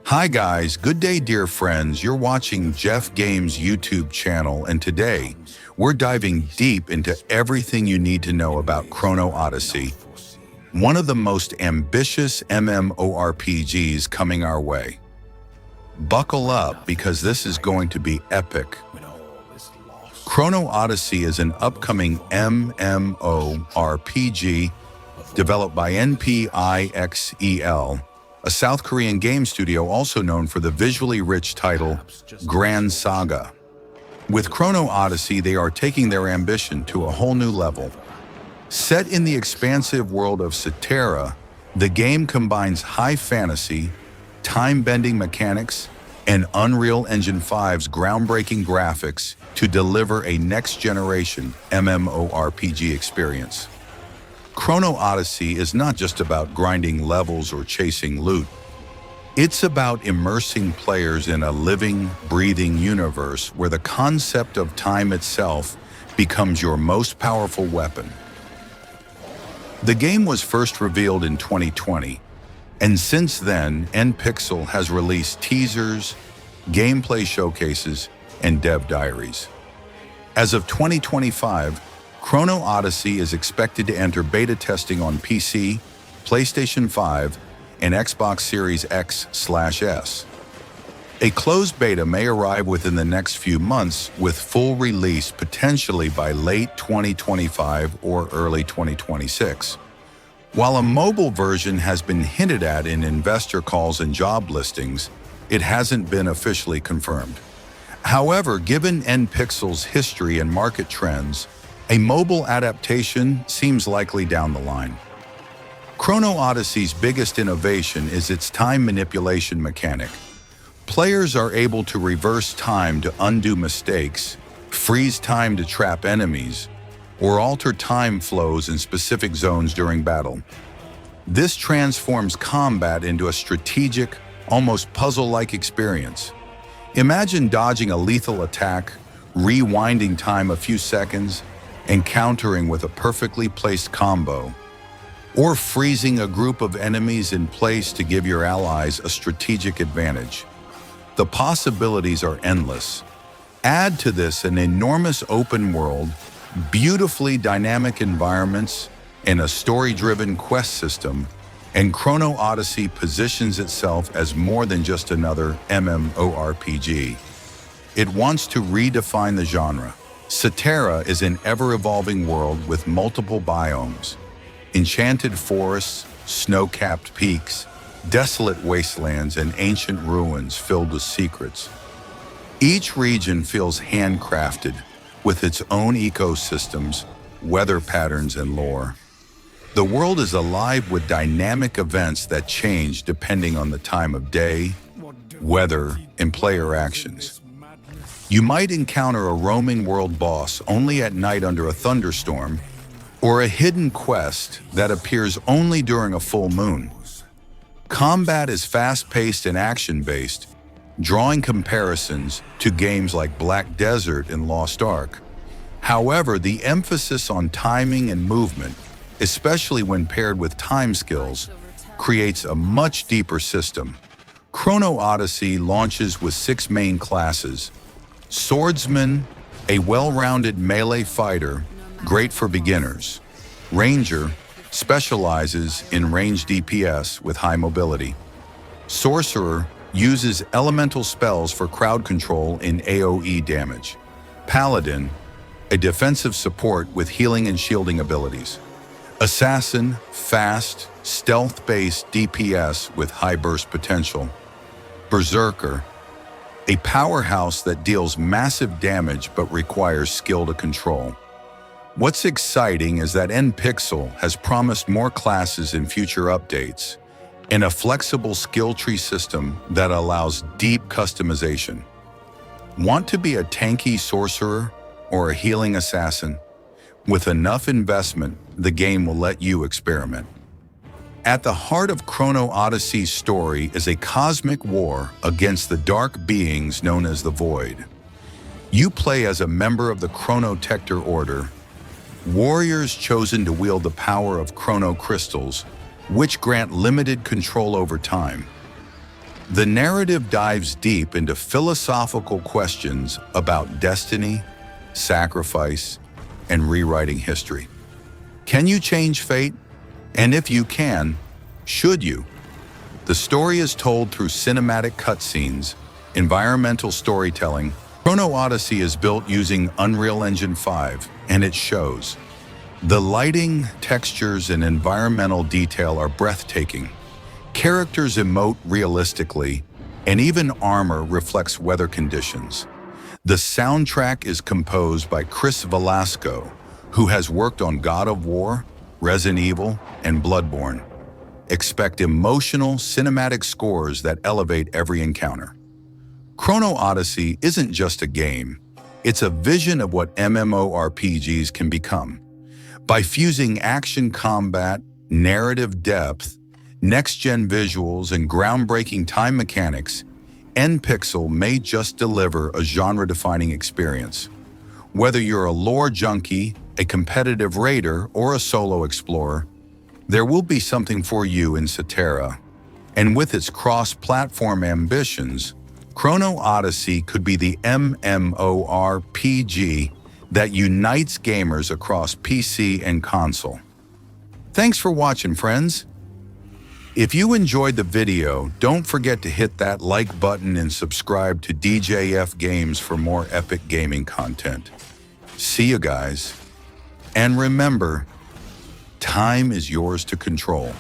Hi guys, good day dear friends. You're watching Djef Games YouTube channel, and today we're diving deep into everything you need to know about Chrono Odyssey, one of the most ambitious MMORPGs coming our way. Buckle up because this is going to be epic. Chrono Odyssey is an upcoming MMORPG developed by NPIXEL, a South Korean game studio also known for the visually rich title Grand Saga. With Chrono Odyssey, they are taking their ambition to a whole new level. Set in the expansive world of Cetera, the game combines high fantasy, time-bending mechanics, and Unreal Engine 5's groundbreaking graphics to deliver a next-generation MMORPG experience. Chrono Odyssey is not just about grinding levels or chasing loot. It's about immersing players in a living, breathing universe where the concept of time itself becomes your most powerful weapon. The game was first revealed in 2020, and since then, NPixel has released teasers, gameplay showcases, and dev diaries. As of 2025, Chrono Odyssey is expected to enter beta testing on PC, PlayStation 5, and Xbox Series X/S. A closed beta may arrive within the next few months, with full release potentially by late 2025 or early 2026. While a mobile version has been hinted at in investor calls and job listings, it hasn't been officially confirmed. However, given NPixel's history and market trends, a mobile adaptation seems likely down the line. Chrono Odyssey's biggest innovation is its time manipulation mechanic. Players are able to reverse time to undo mistakes, freeze time to trap enemies, or alter time flows in specific zones during battle. This transforms combat into a strategic, almost puzzle-like experience. Imagine dodging a lethal attack, rewinding time a few seconds, and countering with a perfectly placed combo, or freezing a group of enemies in place to give your allies a strategic advantage. The possibilities are endless. Add to this an enormous open world, beautifully dynamic environments, and a story-driven quest system, and Chrono Odyssey positions itself as more than just another MMORPG. It wants to redefine the genre. Cetera is an ever-evolving world with multiple biomes, enchanted forests, snow-capped peaks, desolate wastelands, and ancient ruins filled with secrets. Each region feels handcrafted, with its own ecosystems, weather patterns, and lore. The world is alive with dynamic events that change depending on the time of day, weather, and player actions. You might encounter a roaming world boss only at night under a thunderstorm, or a hidden quest that appears only during a full moon. Combat is fast-paced and action-based, drawing comparisons to games like Black Desert and Lost Ark. However, the emphasis on timing and movement, especially when paired with time skills, creates a much deeper system. Chrono Odyssey launches with 6 main classes: Swordsman, a well-rounded melee fighter, great for beginners. Ranger, specializes in range DPS with high mobility. Sorcerer, uses elemental spells for crowd control in AoE damage. Paladin, a defensive support with healing and shielding abilities. Assassin, fast, stealth-based DPS with high burst potential. Berserker, a powerhouse that deals massive damage but requires skill to control. What's exciting is that NPixel has promised more classes in future updates and a flexible skill tree system that allows deep customization. Want to be a tanky sorcerer or a healing assassin? With enough investment, the game will let you experiment. At the heart of Chrono Odyssey's story is a cosmic war against the dark beings known as the Void. You play as a member of the Chronotector Order, warriors chosen to wield the power of chrono crystals, which grant limited control over time. The narrative dives deep into philosophical questions about destiny, sacrifice, and rewriting history. Can you change fate? And if you can, should you? The story is told through cinematic cutscenes, environmental storytelling. Chrono Odyssey is built using Unreal Engine 5, and it shows. The lighting, textures, and environmental detail are breathtaking. Characters emote realistically, and even armor reflects weather conditions. The soundtrack is composed by Chris Velasco, who has worked on God of War, Resident Evil, and Bloodborne. Expect emotional, cinematic scores that elevate every encounter. Chrono Odyssey isn't just a game, it's a vision of what MMORPGs can become. By fusing action combat, narrative depth, next-gen visuals, and groundbreaking time mechanics, NPixel may just deliver a genre-defining experience. Whether you're a lore junkie, a competitive raider, or a solo explorer, there will be something for you in Cetera. And with its cross-platform ambitions, Chrono Odyssey could be the MMORPG that unites gamers across PC and console. Thanks for watching, friends. If you enjoyed the video, don't forget to hit that like button and subscribe to Djef Games for more epic gaming content. See you guys. And remember, time is yours to control.